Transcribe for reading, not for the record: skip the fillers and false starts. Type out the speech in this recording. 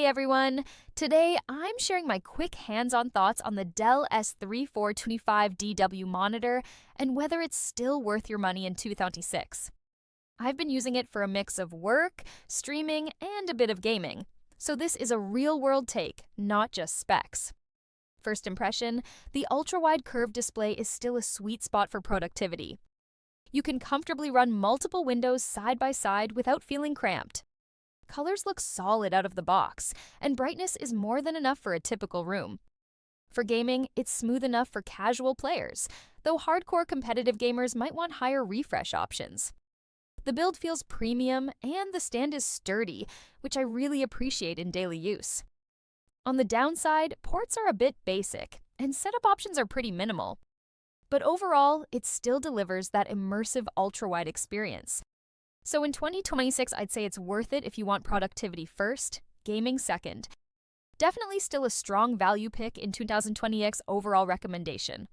Hey everyone! Today I'm sharing my quick hands-on thoughts on the Dell S3425DW monitor and whether it's still worth your money in 2026. I've been using it for a mix of work, streaming, and a bit of gaming, so this is a real-world take, not just specs. First impression, the ultra-wide curved display is still a sweet spot for productivity. You can comfortably run multiple windows side by side without feeling cramped. Colors look solid out of the box, and brightness is more than enough for a typical room. For gaming, it's smooth enough for casual players, though hardcore competitive gamers might want higher refresh options. The build feels premium, and the stand is sturdy, which I really appreciate in daily use. On the downside, ports are a bit basic, and setup options are pretty minimal. But overall, it still delivers that immersive ultra-wide experience. So in 2026, I'd say it's worth it if you want productivity first, gaming second. Definitely still a strong value pick in 2020X overall recommendation.